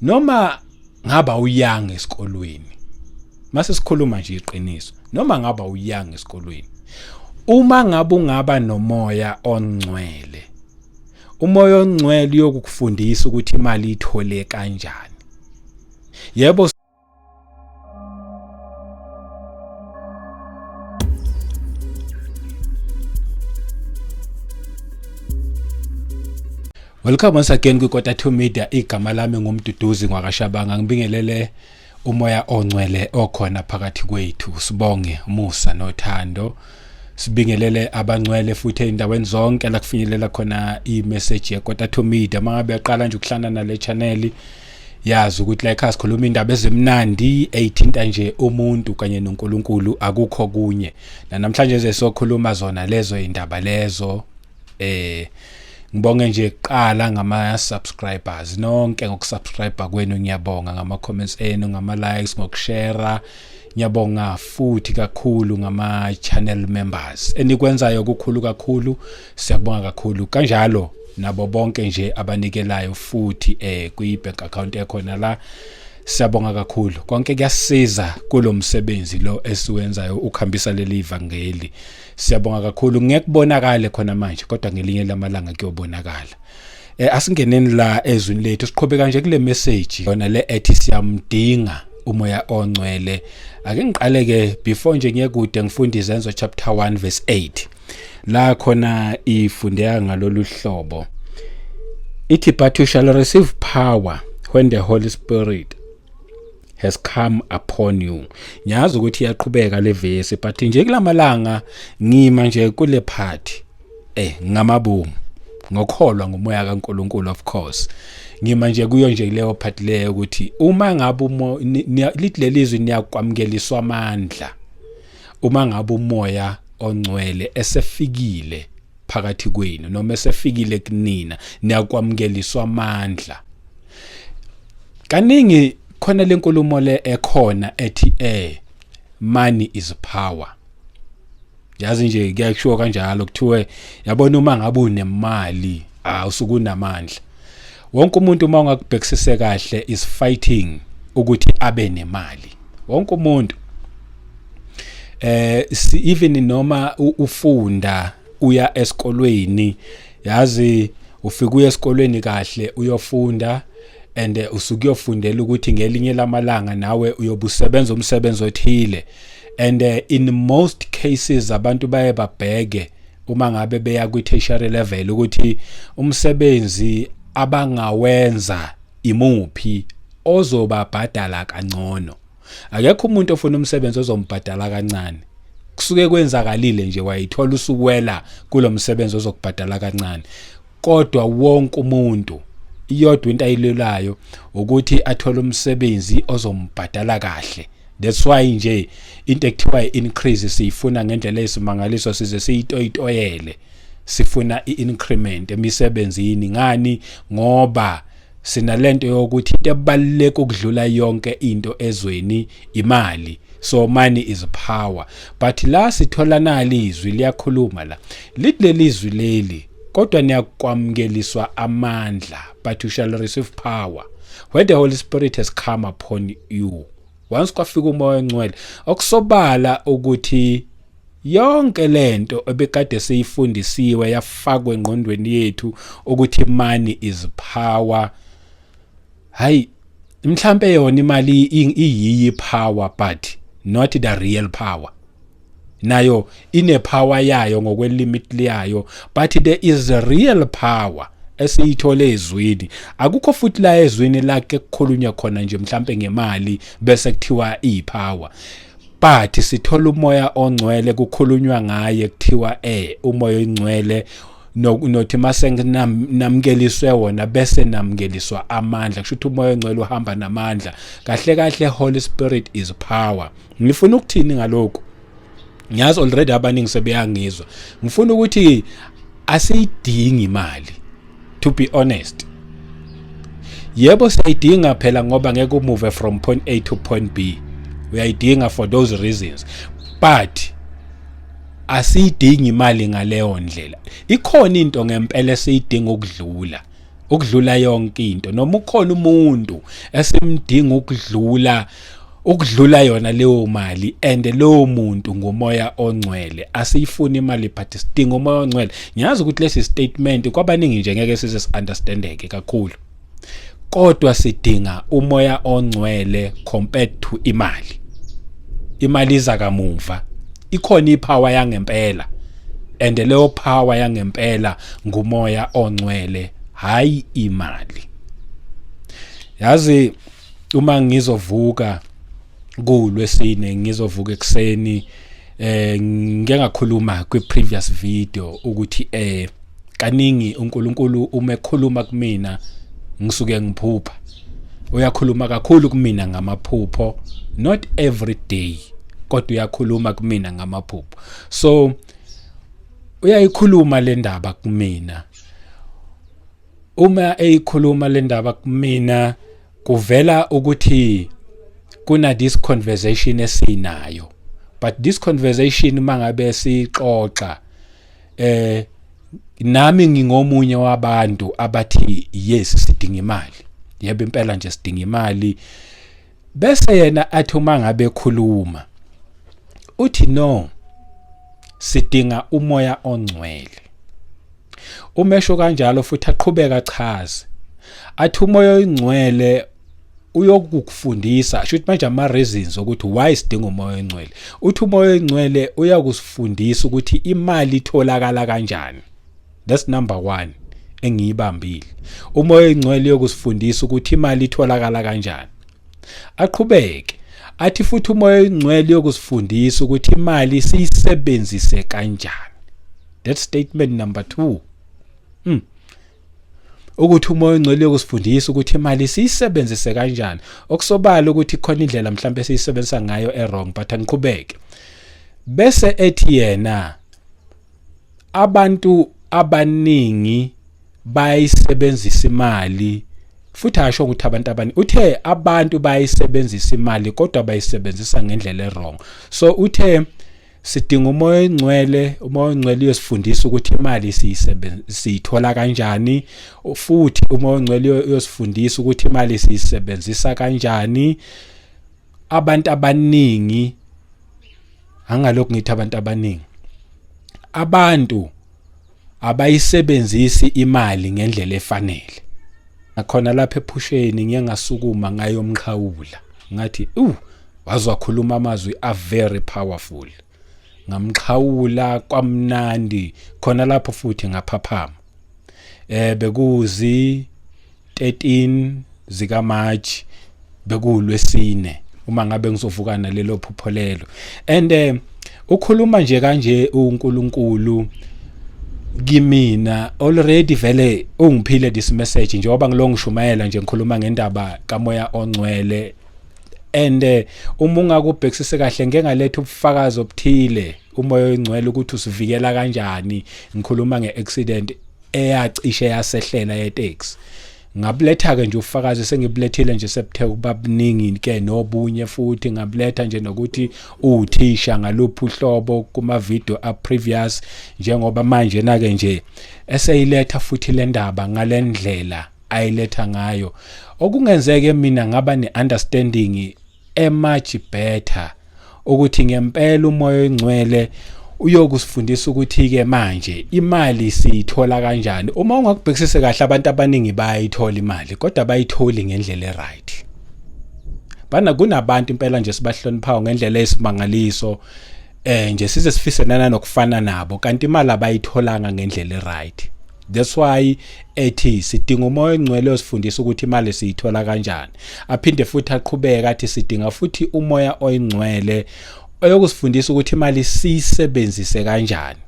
noma ngaba uyanga esikolweni mase sikhuluma nje iqiniso noma ngaba uyanga esikolweni uma ngabe ungaba nomoya ongcwele umoya ongcwele uyokufundisa ukuthi imali ithole kanjani yebo Welcome once again kuKota2 Media igama lami ngumduduzi ngwakashabanga ngibingelele umoya ongcwele okhona phakathi kwethu sibonge umusa nothando sibingelele abangcwele futhi endaweni zonke la kufinyelela khona i-message yeKota2 Media mangabe yaqala nje ukuhlana nale channel yazi ukuthi la ekhaya sikhuluma indaba ezimnandi eyithinta nje umuntu kanye noNkulunkulu akukho kunye namhlanje sizokhuluma zona lezo indaba lezo ngibonge nje kuqala ngama subscribers nonke ngokusubscribe kwenu ngiyabonga ngama comments enu ngama likes ngokushare ngiyabonga futhi kakhulu ngama channel members enikwenzayo kukhulu kakhulu siyabonga kakhulu kanjalo nabo bonke nje abanikelayo futhi kwi bank account ekhona la siyabonga kakhulu konke kuyasiza kulomsebenzi lo esiwenzayo ukuhambisa leli ivangeli siyabonga kakhulu ngekubonakala khona manje kodwa ngelinye lamalanga kuyobonakala asingeneni la ezwini lethu siqhubeka nje kule message yona le ethi siyamdinga umoya ongcwele ake ngiqale ke before nje ngiyekude ngifunda izenzo chapter 1 verse 8 la khona ifundeka ngalolu hlobo ithi but you shall receive power when the Holy Spirit has come upon you. Nyazi ukuthi iyaqhubeka le verse but nje kulamalanga ngima nje kule part ngamabomu ngokholwa ngomoya kaNkulunkulu of course. Ngima nje kuyo nje leyo part leyo ukuthi uma ngabe lithi lelizwi niyakwamukeliswa amandla. Uma ngabe umoya ongcwele esefikile phakathi kwenu noma esefikile kunina niyakwamukeliswa amandla. Kaningi khona lenkulumo le ekhona ethi money is power. Yazi nje kuyasho kanjalo kuthiwe yabona uma ngabe unemali usukunamandla. Wonke umuntu uma ungakubhekisise kahle is fighting ukuthi abe nemali. Wonke umuntu even noma ufunda uya esikolweni yazi ufika uya esikolweni kahle uyofunda and usukuyofundela ukuthi ngelinye lamalanga nawe uyobusebenza umsebenzi othile and in most cases abantu baye babheke uma ngabe beya kwi tertiary level ukuthi umsebenzi abangawenza imuphi ozobabhadala kangcono. Akekho umuntu ofuna umsebenzi ozombhadala kancane kusuke kwenzakalile nje wayithola usukwela kulomsebenzi ozokubhadala kancane kodwa wonke umuntu iyodwa into ayilelayo ukuthi athola umsebenzi ozombhadala kahle. That's why nje into ekuthiwa increase siyifuna ngendlela esimangaliso size siyitoyitoyele sifuna increment emisebenzini ngani ngoba sinalento yokuthi into ebaluleke ukudlula yonke into ezweni imali. So money is power but la sithola nali izwi liyakhuluma la lithi lelizwi leli kodwa niyakwamukeliswa amandla but you shall receive power when the Holy Spirit has come upon you. Once kwafika umoya ongcwele okusobala ukuthi yonke lento ebekade seyifundisiwe yafakwe engqondweni yethu ukuthi money is power. Hayi mhlambe yona imali iyiyi power but not the real power. Nayo ine power yayo ngokwelimit yayo but there is a real power esiyithole ezwini. Akukho futhi la ezwini lake kukhulunywa khona nje mhlambe ngemali bese kuthiwa ipower but sithola umoya ongcwele kukhulunywa ngaye kuthiwa umoya ongcwele nothi mase namkeliswe wona bese namkeliswa amandla kusho ukuthi umoya ongcwele uhamba namandla kahle kahle. Holy Spirit is power. Ngifuna ukuthini ngalokho? Ngiyazi already abaningi sebeyangizwa. Ngifuna ukuthi asiyidingi imali to be honest. Yebo siyidinga phela ngoba ngeke umove from point A to point B. Uyayidinga for those reasons but asiyidingi imali ngaleyo ndlela. Ikhona into ngempela esiyidinga ukudlula ukudlula yonke into, noma ukhona umuntu esimdinga ukudlula yona leyo mali, and leyo muntu ngumoya ongcwele. Asiyifuni imali but sidinga umoya ongcwele. Ngiyazi ukuthi lesi statement kwabaningi nje ngeke size understandeke kakhulu, kodwa sidinga umoya ongcwele compared to imali. Imali iza kamuva, ikhona ipower yangempela, and leyo power yangempela ngumoya ongcwele, hayi imali. Yazi uma ngizovuka kuLwesine, ngizovuka ekseni, ngike ngakhuluma kwi-previous video ukuthi kaningi uNkulunkulu uma ekhuluma kumina ngisuke ngiphupha. Uyakhuluma kakhulu kumina ngamaphupho, not every day, kodwa uyakhuluma kumina ngamaphupho. So uyayikhuluma le ndaba kumina. Uma eyikhuluma le ndaba kumina kuvela ukuthi kuna this conversation esinayo, but this conversation mangabe sixoxa nami ngingomunye wabantu abathi yes sidinga imali, yebo impela nje sidinga imali. Bese yena athi uma ngabe ekhuluma uthi no, sidinga umoya ongcwele. Umesho kanjalo futhi aqhubeka achaze athi umoya ongcwele uyokufundisa, shothi manje ama reasons ukuthi why sidinga umoya ongcwele. Uthi umoya ongcwele uyakusifundisa ukuthi imali itholakala kanjani. That's number 1 engiyibambile. Umoya ongcwele uyokusifundisa ukuthi imali itholakala kanjani. Aqhubeke athi futhi umoya ongcwele uyokusifundisa ukuthi imali siyisebenzise kanjani. That's statement number 2. Ukuthi umoya ongcwele uyokusifundisa ukuthi imali siyisebenzise kanjani. Okusobala ukuthi khona indlela mhlawumbe siyisebenzisa ngayo wrong, but angiqhubeke. Bese ethi yena abantu abaningi bayisebenzisa imali, futhi asho ukuthi abantu abaningi, uthe abantu bayisebenzisa imali kodwa bayisebenzisa ngendlela wrong. So uthe sidinga umoya ongcwele. Umoya ongcwele uyosifundisa ukuthi imali siyithola kanjani, futhi umoya ongcwele uyosifundisa ukuthi imali siyisebenzisa kanjani. Abantu abaningi, angalokhu ngithi abantu abaningi, abantu abayisebenzisi imali ngendlela efanele. Nakhona lapha ephusheni ngiye ngasukuma ngayomqhawula, ngathi wazwakhuluma amazwi a very powerful. Ngamqhawula kwamnandi khona lapho futhi ngaphaphama. Bekuzi 13 zika March, bekuLwesine uma ngabe ngizovukana lelo phupho lelo. And ukhuluma nje kanje uNkulunkulu kimina already vele ungiphile this message njengoba ngilongishumayela nje ngikhuluma ngendaba kamoya ongcwele. And uma ungakubhekisise kahle ngeke ngaletha ubufakazi obuthile umoya ongcwele ukuthi usivikela kanjani. Ngikhuluma ngeaccident eyacishe yasehlela yeTaxi. Ngabuletha ke nje ufakazi sengibulethile nje sebuthe kubabuningi ke nobunye futhi ngabuletha nje nokuthi uthisha ngaluphi uhlobo kuma video a previous, njengoba manje na ke nje eseyiletha futhi le ndaba ngalendlela ayiletha ngayo. Okungenzeke mina ngaba neunderstanding much better ukuthi ngempela umoya ongcwele uyokusifundisa ukuthi ke manje imali siyithola kanjani. Uma ungakubhekisise kahle abantu abaningi bayithola imali kodwa bayitholi ngendlela eright. Bana kunabantu impela nje sibahloniphayo ngendlela esimangaliso, nje size sifise nokufana nabo kanti imali abayitholanga ngendlela eright. That's why ethi sidinga umoya ongcwele osifundisa ukuthi imali siyithola kanjani. Aphinde futhi aqhubeka athi sidinga futhi umoya ongcwele oyokusifundisa ukuthi imali siyisebenzise kanjani.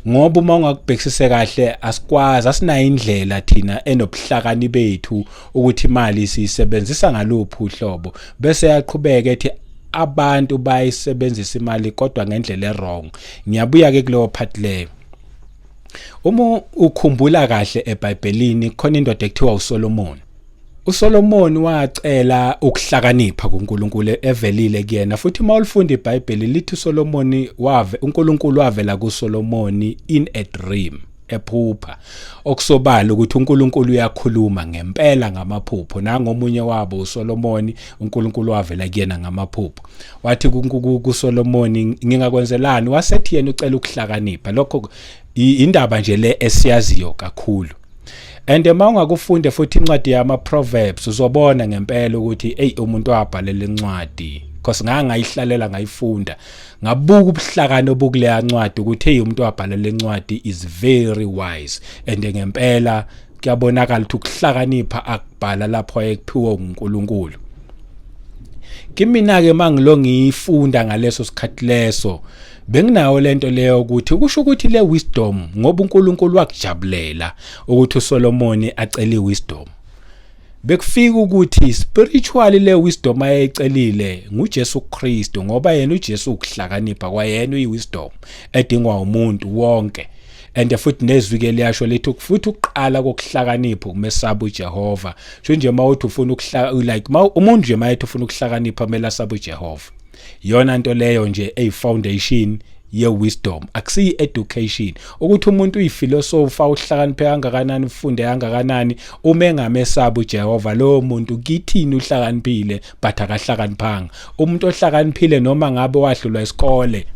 Ngoba uma ungakubhekisise kahle asikwazi, asinayo indlela thina enobuhlakani bethu ukuthi imali siyisebenzisa ngaluphi uhlobo. Bese yaqhubeka ethi abantu bayisebenzisa imali kodwa ngendlela wrong. Ngiyabuya ke kuleyo part leyo. Uma ukhumbula kahle eBhayibhelini khona indoda ekuthiwa uSolomon. uSolomon wacela ukuhlakanipha kuNkulunkulu evelile kuyena, futhi mawulifunda iBhayibheli lithi uNkulunkulu wavela kuSolomon in a dream. ephupha okusobala ukuthi uNkulunkulu uyakhuluma ngempela ngamaphupho. Nangomunye wabo uSolomoni, uNkulunkulu wavela kuyena ngamaphupho wathi kuSolomoni, ngingakwenzelani? Wasethi yena ucela ukuhlakanipha. Lokho indaba nje le esiyaziyo kakhulu. And mawungakufunde futhi incwadi yama Proverbs uzobona ngempela ukuthi umuntu wabhalela incwadi, because ngayihlalela ngayifunda ngabuka ubuhlakani obukuleya ncwadi ukuthi umuntu wabhalela incwadi is very wise. And ngempela kuyabonakala ukuthi ukuhlakanipha akubhala lapho ayekuphiwa uNkulunkulu. Kimina ke mangilo ngifunda ngaleso sikhathi leso benginayo lento leyo ukuthi kusho ukuthi le wisdom ngoba uNkulunkulu wakujabulela ukuthi uSolomoni acele wisdom, bekufika ukuthi spiritually le wisdom ayecelile nguJesu Kristu, ngoba yena uJesu ukuhlakanipha kwayena uyiwisdom edingwa umuntu wonke. And futhi nezwi liyasho lithi futhi ukuqala kokuhlakanipha kumesaba uJehova. Nje mawuthi ufuna umuntu nje mayethi ufuna ukuhlakanipha kumele asabe uJehova. Yona nto leyo nje foundation ye wisdom, akusiyi education ukuthi umuntu uyiphilosophy uhlakaniphe kangakanani ufunde kangakanani uma engamesaba uJehova lo muntu kithini uhlakaniphile but akahlakaniphanga. Umuntu ohlakaniphile noma ngabe wahlulwa isikole,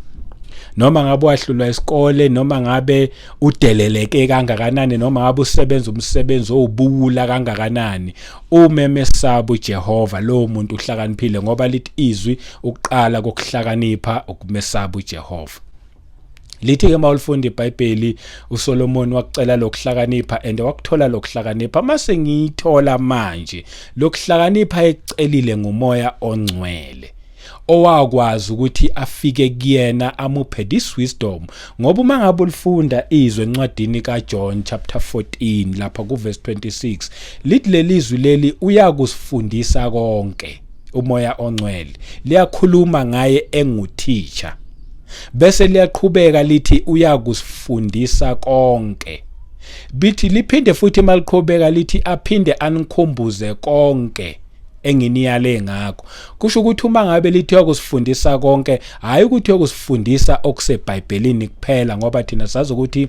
noma ngabe udeleleke kangakanani, noma ngabe usebenza umsebenzi owubula kangakanani, uma emesaba uJehova lo muntu uhlakaniphile, ngoba lithi izwi ukuqala kokuhlakanipha ukumesaba uJehova. Lithi ke mawulifunda iBhayibheli uSolomoni wakucela lokuhlakanipha and wakuthola lokuhlakanipha. Mase ngiyithola manje lokuhlakanipha ecelile ngumoya ongcwele owakwazi ukuthi afike kuyena amuphe this wisdom. Ngoba uma ngabe ulifunda izwe encwadini kaJohn chapter 14 lapha kuverse 26 lithi lelizwi leli uyakusifundisa konke. Umoya ongcwele liyakhuluma ngaye engutteacher, bese liyaqhubeka lithi uyakusifundisa konke. Bithi liphinde futhi maliqhubeka lithi aphinde anikhumbuze konke enginiyale ngakho. Kusho ukuthi uma ngabe lithi uyakusifundisa konke, hayi ukuthi uyakusifundisa okuseBhayibhelini kuphela, ngoba thina sazi ukuthi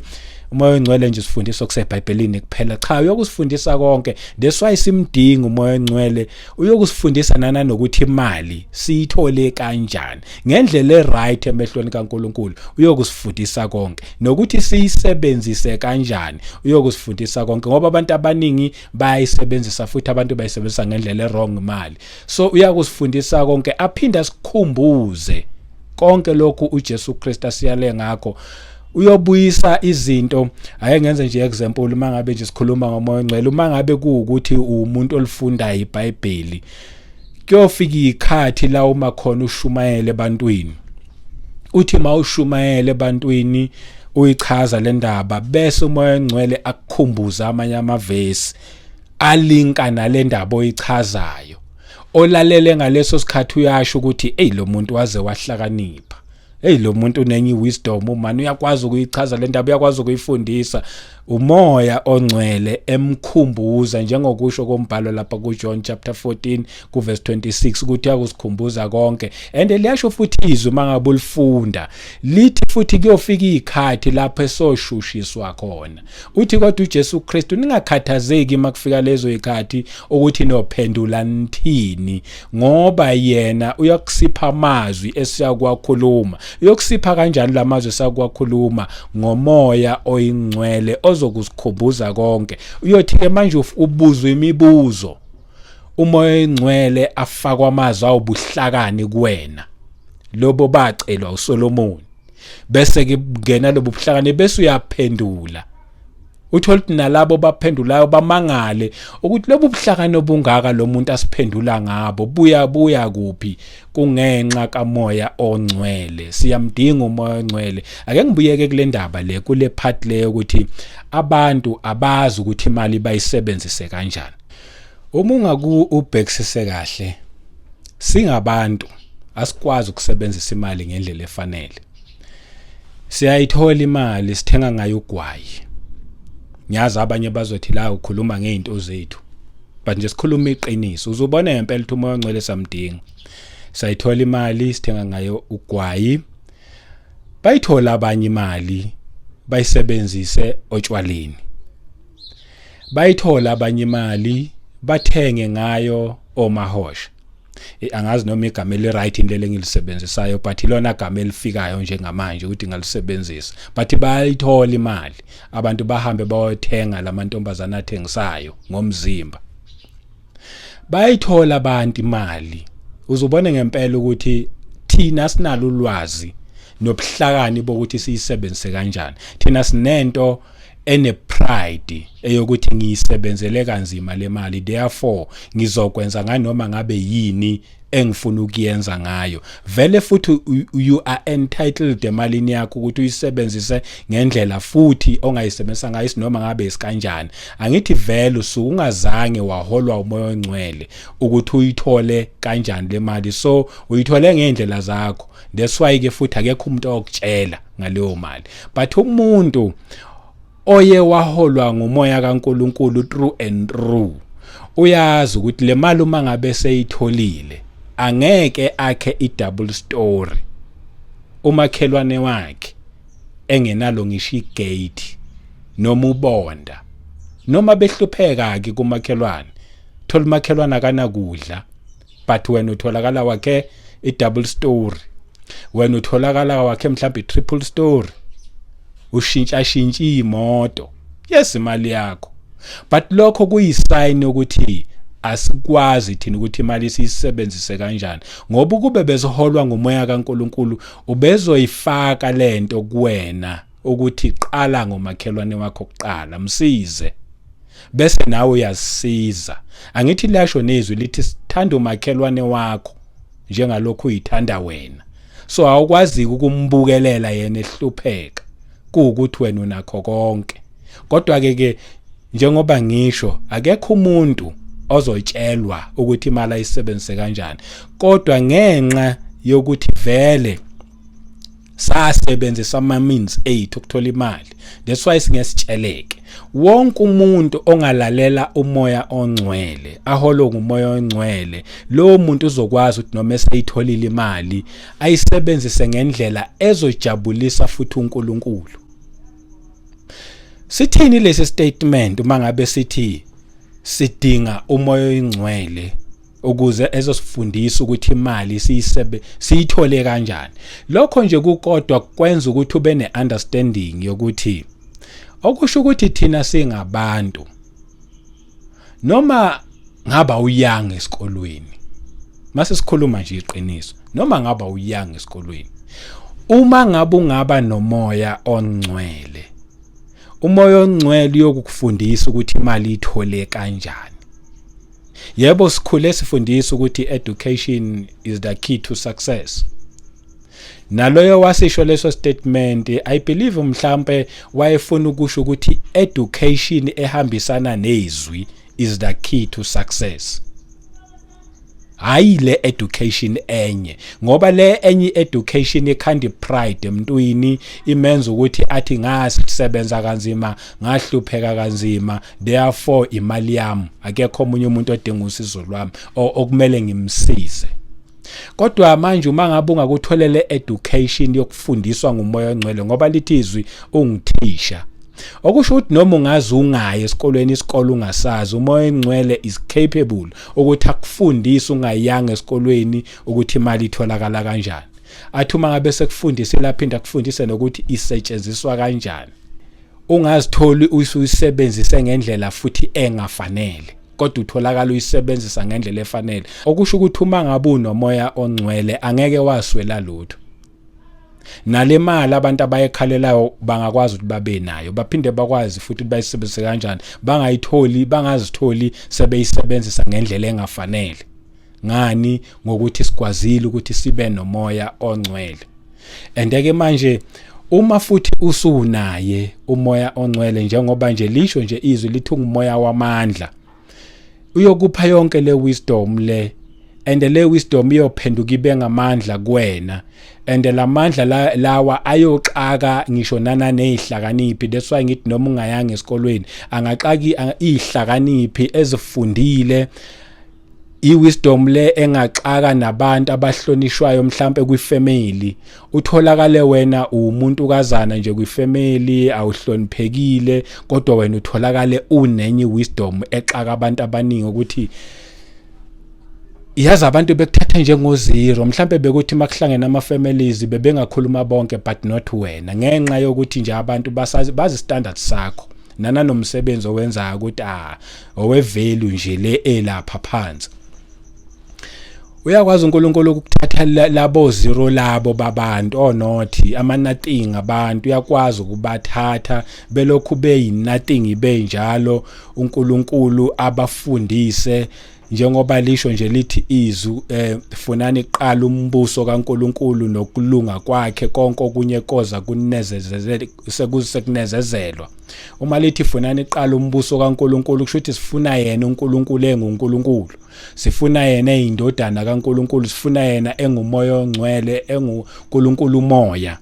umoya ongcwele nje sifundisa okuseBhayibhelini kuphela. Cha, uyokusifundisa konke. That's why simdinga umoya ongcwele, uyokusifundisa nanokuthi imali siyithole kanjani ngendlela eright emehlweni kaNkulunkulu. Uyokusifundisa konke nokuthi siyisebenzise kanjani. Uyokusifundisa konke ngoba abantu abaningi bayisebenzisa futhi abantu bayisebenzisa ngendlela wrong imali. So uyakusifundisa konke, aphinda sikhumbuze konke lokhu uJesu Kristu asiyale ngakho. Uyobuyisa izinto. Ake ngenze nje example, uma ngabe nje sikhuluma ngomoya ongcwele, uma ngabe kuukuthi umuntu olifunda iBhayibheli kuyofika ikhathi la uma khona ushumayele ebantwini, uthi mawushumayele ebantwini uyichaza le ndaba, bese umoya ongcwele akukhumbuza amanye amavesi alinka nale ndaba oyichazayo, olalele ngaleso sikhathi uyasho ukuthi lo muntu waze wahlakanipha, lo muntu unenye wisdom, umani uyakwazi ukuyichaza le ndaba, uyakwazi ukuyifundisa. Umoya ongcwele emkhumbuza, njengokusho kombhalo lapha kuJohn chapter 14 kuverse 26 ukuthi uyakusikhumbuza konke. And liyasho futhi izwi mangabe ulifunda lithi futhi kuyofika ikhathi lapho esoshushiswa khona. Uthi kodwa uJesu Kristu ningakhathazeki makufika lezo ikhathi ukuthi nophendula nithini, ngoba yena uyakusipha amazwi esiyakwakhuluma. Uyokusipha kanjani lamazwi esiyakwakhuluma? Ngomoya oyingcwele ozokusikhumbuza konke. Uyothi ke manje ubuzwe imibuzo, umoya ongcwele afakwa amazwi awubuhlakani kuwena lobo bacelwa uSolomoni, bese ke ngena lobo buhlakani bese uyaphendula. Uthola ukuthi nalabo baphendulayo bamangale ukuthi lobo buhlakani obungaka lo muntu asiphendula ngabo buya kuphi? Kungenxa kamoya ongcwele. Siyamdinga umoya ongcwele. Ake ngibuyeke kule ndaba le, kule part le ukuthi abantu abazi ukuthi imali bayisebenzise kanjani. Uma ungakubhekisise kahle, singabantu asikwazi ukusebenzisa imali ngendlela efanele. Siyayithola imali sithenga ngayo ugwayi. Ngiyazi abanye bazothi la ukhuluma ngeinto zethu, but nje sikhuluma iqiniso. Uzobona ngempela ukuthi umoya ongcwele samdinga. Sayithola imali sithenga ngayo ugwayi. Bayithola abanye imali bayisebenzise otshwaleni. Bayithola abanye imali bathenge ngayo omahosha. Angazi noma igama eli-right indlela engilisebenzisayo, but ilona gama elifikayo njengamanje ukuthi ngalisebenzisa. But bayithola imali, abantu bahambe bayothenga lamantombazana athengisayo ngomzimba. Bayithola abantu imali. Uzubone ngempela ukuthi thina sinalo ulwazi nobuhlakani bokuthi siyisebenzise kanjani. Thina sinento pride eyokuthi ngiyisebenzele kanzima le mali, therefore ngizokwenza nganoma ngabe yini engifuna ukuyenza ngayo. Vele futhi you are entitled emalini yakho ukuthi uyisebenzise ngendlela futhi ongayisebenzisa ngayo noma ngabe isikanjani. Angithi vele usungazange waholwa umoya ongcwele ukuthi uyithole kanjani le mali, so uyithole ngendlela zakho. That's why ke futhi akekho umuntu okutshela ngaleyo mali. But umuntu oye waholwa ngumoya kaNkuluNkulu true and true uyazi ukuthi le mali uma ngabe seyitholile angeke akhe i-double story. Umakhelwane wakhe engenalo ngisho igate noma ubonda noma behlupheka ke kumakhelwane, thola umakhelwane akanakudla, but wena utholakala wakhe i-double story, wena utholakala wakhe mhlawumbe i-triple story, ushintsha imoto. Yes, imali yakho. But lokho kuyisign ukuthi asikwazi thina ukuthi imali siyisebenzise kanjani, ngoba kube beziholwa ngumoya kaNkuluNkulu ubezoyifaka lento kuwena ukuthi qala ngomakhelwane wakho kuqala msize, bese nawe uyasiza. Angithi lasho nezwi lithi sithanda umakhelwane wakho njengalokhu uyithanda wena. So awukwazi ukumbukelela yena ehlupheka kuukuthi wena unakho konke. Kodwa ke njengoba ngisho akekho umuntu ozotshelwa ukuthi imali ayisebenzise kanjani, kodwa ngenxa yokuthi vele sasebenzisa ama means ethu ukuthola imali, that's why singesitsheleke. Wonke umuntu ongalalela umoya ongcwele aholo ngumoya ongcwele, lo muntu uzokwazi ukuthi noma eseyitholile imali ayisebenzise ngendlela ezojabulisa futhi uNkulunkulu. Sithini lesi statement uma ngabe sithi sidinga umoya ongcwele ukuze ezosifundisa ukuthi imali siyithole kanjani? Lokho nje kukodwa kwenza ukuthi ube ne-understanding yokuthi okusho ukuthi thina singabantu noma ngaba uyanga esikolweni, mase sikhuluma nje iqiniso, noma ngaba uyanga esikolweni, uma ngabe ungaba nomoya ongcwele, umoya ongcwele uyokufundisa ukuthi imali ithole kanjani. Yebo, sikhule sifundisa ukuthi education is the key to success. Naloyo wasisho leso statement, I believe mhlambe wayefuna ukusho ukuthi education ehambisana nezwi is the key to success. Hayi le education enye, ngoba le enye education ekhanda pride emntwini, imenza ukuthi athi ngasisebenza kanzima, ngahlupheka kanzima, therefore imali yami akekho omunye umuntu odinga usizo lwami okumele ngimsize. Kodwa manje uma ngabe ungakutholele education yokufundiswa ngumoya ongcwele, ngoba lithi izwi ungithisha, okusho ukuthi noma ungazi ungaye esikolweni, isikole ungasazi, umoya ongcwele is capable ukuthi akufundise ungayanga esikolweni ukuthi imali itholakala kanjani. Athi uma ngabe sekufundise laphinda akufundise nokuthi isetshenziswa kanjani. Ungazitholi uyisebenzise ngendlela futhi engafanele, kodwa utholakala uyisebenzisa ngendlela efanele. Okusho ukuthi uma ngabe unomoya ongcwele angeke waswela lutho. Nale mali abantu abayekhalelayo bangakwazi ukuthi babe nayo, baphinde bakwazi futhi bayisebenzise kanjani, bangazitholi sebeyisebenzisa ngendlela engafanele. Ngani? Ngokuthi sikwazile ukuthi sibe nomoya ongcwele. Andeke manje uma futhi usunaye umoya ongcwele, njengoba nje lisho nje izwi lithi umoya wamandla, uyokupha yonke le wisdom le, and le wisdom iyophenduka ibe ngamandla kuwena, and lamandla lawa ayoxaka ngisho nana nezihlakaniphi. That's why ngithi noma ungayanga esikolweni angaxaki izihlakaniphi ezifundile iwisdom le engaxaka nabantu abahlonishwayo mhlambe kwifamily, utholakale wena umuntu kazana nje kwifamily, awuhloniphekile, kodwa wena utholakale unenye wisdom exaka abantu abaningi ukuthi yazi abantu bekuthatha njengozero, mhlambe bekuthi makuhlangena ama families bebengakhuluma bonke but not wena, ngenxa yokuthi nje abantu bazi standards sakho nananomsebenzi owenzayo ukuthi owe value nje le elapha phansi. Uyakwazi uNkulunkulu ukuthatha labo zero labo babantu onothi ama-nothing abantu, uyakwazi ukubathatha belokhu beyi-nothing benjalo, uNkulunkulu abafundise njengoba lisho nje lithi izwi funani iqala umbuso kaNkulunkulu nokulunga kwakhe, konke okunye koza sekunezezelwa. Uma lithi funani iqala umbuso kaNkulunkulu kusho ukuthi sifuna yena uNkulunkulu enguNkulunkulu, sifuna yena eyindodana kaNkulunkulu, sifuna yena engumoya ongcwele, enguNkulunkulu umoya.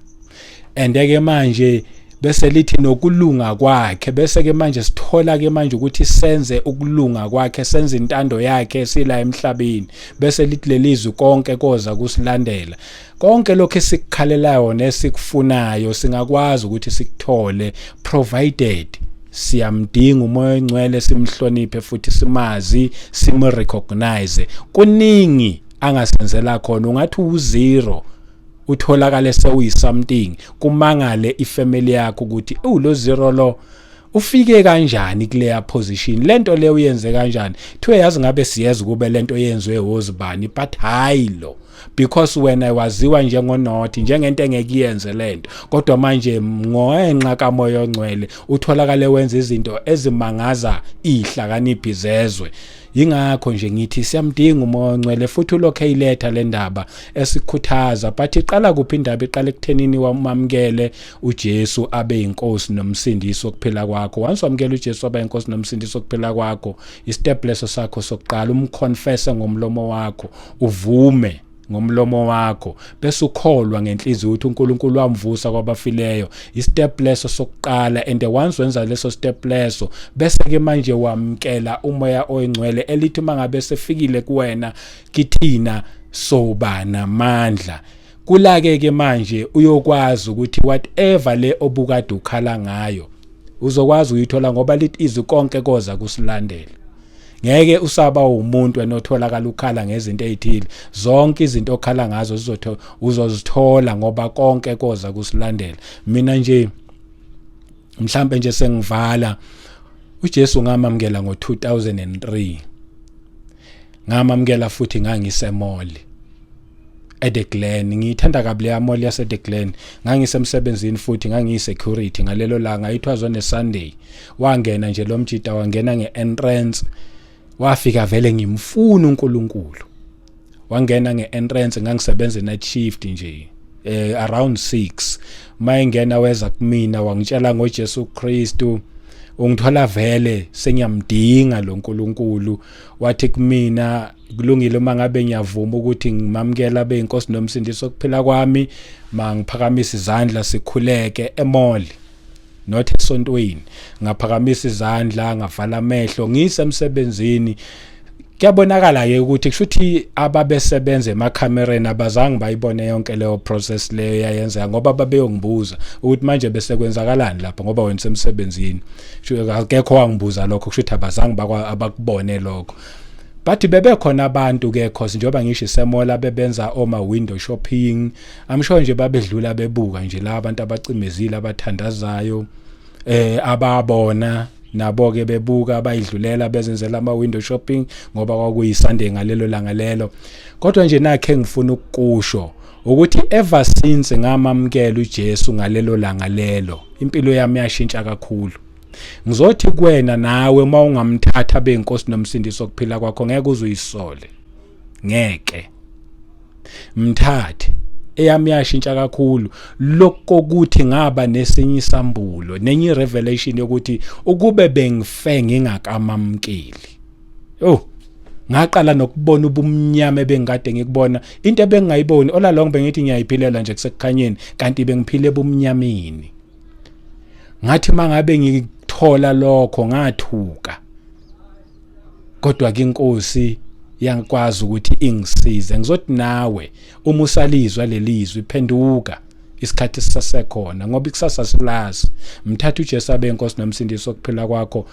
Andeke manje bese lithi nokulunga kwakhe, bese ke manje sithola ke manje ukuthi senze ukulunga kwakhe, senze intando yakhe sila emhlabeni, bese lithi lelizwi konke koza kusilandela. Konke lokho esikukhalelayo nesikufunayo singakwazi ukuthi sikuthole provided siyamdinga umoya ongcwele, simhloniphe futhi simazi, simrecognize. Kuningi angasenzela khona, ungathi uzero utholakale sewuyi-something, kumangale ifamily yakho ukuthi lo zero lo ufike kanjani kuleya position, lento le uyenze kanjani. Thiwe yazi ngabe siyeza kube lento yenziwe wozibani, but hayi lo, because wena waziwa njengonothi, njengento engekuyenze lento, kodwa manje ngenxa kamoya ongcwele utholakale wenza izinto ezimangaza ihlakaniphi zezwe. Yingakho nje ngithi siyamdinga umoya ongcwele futhi ulokho eyiletha le ndaba esikhuthaza, but iqala kuphi indaba? Iqala ekuthenini wamamukele uJesu abe inkosi nomsindisi wokuphila kwakho. Once wamukela uJesu abe inkosi nomsindisi wokuphila kwakho, istep leso sakho sokuqala umconfesse ngomlomo wakho, uvume ngomlomo wakho, bese ukholwa ngenhliziyo ukuthi uNkulunkulu wamvusa kwabafileyo. Istep leso sokuqala, and once wenza leso step leso bese ke manje wamkela umoya oyingcwele elithi mangabe sefikile kuwena kithina soba namandla. Kulake ke manje uyokwazi ukuthi whatever le obukade ukhala ngayo uzokwazi uyithola, ngoba lithi izwi konke koza kusilandela. Ngeke usaba umuntu enotholakala ukhala ngezinto ezithile, zonke izinto okhala ngazo uzozithola ngoba konke koza kusilandela. Mina nje mhlambe nje sengivala, uJesu ngamamukela ngo2003, ngamamukela futhi ngangisemoli eThe Glen. Ngiyithanda kabi le mall yaseThe Glen, ngangisemsebenzini futhi ngangiyisecurity ngalelo langa. It was on a Sunday, wangena nje lo mjida, wangena nge-entrance, wafika vele ngimfuna uNkulunkulu, wangena nge-entrance, ngangisebenza night shift nje around 6. Mayengena weza kumina wangitshela ngoJesu Kristu, ungithola vele sengiyamdinga lo nkulunkulu. Wathi kumina kulungile uma ngabe ngiyavuma ukuthi ngimamukela abe inkosi nomsindisi wokuphila kwami, mangiphakamisa izandla sikhuleke emall, not esontweni. Ngaphakamisa izandla, ngavala amehlo, ngisemsebenzini. Kuyabonakala ke ukuthi kushuthi ababesebenza emakhamereni abazange bayibone yonke leyo process leyo yayenza, ngoba babeyongibuza ukuthi manje bese kwenzakalani lapha ngoba wena semsebenzini. Akekho wangibuza lokho, kushuthi abazange abakubone lokho. But bebekhona abantu ke cause njengoba ngisho isemola bebenza oma window shopping, I'm sure nje babedlula bebuka nje la abantu abacimezile abathandazayo, ababona nabo ke bebuka abayidlulela bezenzela ama window shopping ngoba kwakuyiSunday ngalelo langa lelo. Kodwa nje nakhe ngifuna ukukusho ukuthi ever since ngamamukela uJesu ngalelo langa lelo, impilo yami yashintsha kakhulu. Ngizothi kuwena nawe uma ungamthatha abe inkosi nomsindisi wokuphila kwakho ngeke uzuyisole, ngeke mthathe. Eyami yashintsha kakhulu lokho ukuthi ngaba nesinye isambulo, nenye revelation yokuthi ukube bengife ngingakamamukeli, ngaqala nokubona ubumnyama bengikade ngikubona, into ebengayiboni all along bengithi ngiyayiphilela nje kusekukhanyeni, kanti bengiphile ebumnyameni. Ngathi mangabe ngithola lokho ngathuka, kodwa ke inkosi yangikwazi ukuthi ingisize. Ngizothi nawe uma usalizwa lelizwi phenduka, isikhathi sisasekhona ngoba ikusasa silazi. Mthatha uJesu abe inkosi nomsindisi wokuphila kwakho,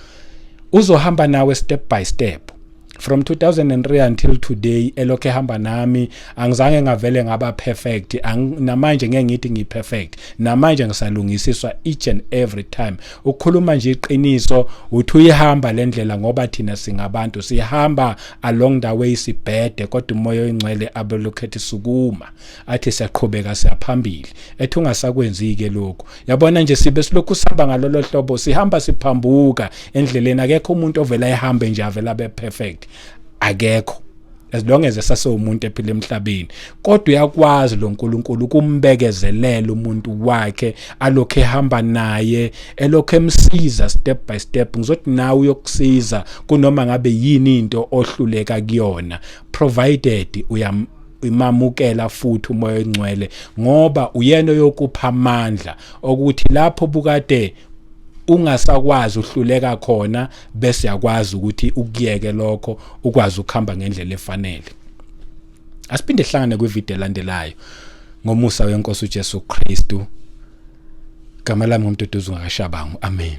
uzohamba nawe step by step from 2003 until today. Elokhe ehamba nami, angizange ngavele ngaba perfect, namanje ngeke ngithi ngiperfect, namanje ngisalungisiswa each and every time. Ukukhuluma nje iqiniso uthi uyihamba lendlela ngoba thina singabantu sihamba along the way sibhede, kodwa umoya oyingcwele abelokhethi sukuma athi siyaqhubeka siyaphambili. Ethi ungasakwenzike lokho, yabona nje sibe silokhu sihamba ngalolo hlobo, sihamba siphambuka endleleni. Akekho umuntu ovela ehambe nje avela be perfect, akekho, as long as esasewumuntu ephila emhlabeni. Kodwa uyakwazi lo nkulunkulu ukumbekezelela umuntu wakhe, alokhe ehamba naye, elokhe emsiza step by step. Ngizothi nawe uyokusiza kunoma ngabe yini into ohluleka kuyona, provided uyamamukela futhi umoya oyingcwele, ngoba uyena oyokupha amandla okuthi lapho bukade ungasakwazi uhluleka khona bese yakwazi ukuthi ukuyeke lokho, ukwazi ukuhamba ngendlela efanele. Asiphinde hlangane kwivideo elandelayo ngomusa wenkosi uJesu Kristu. Gama lami ngumduduzi ngakashabangu. Amen.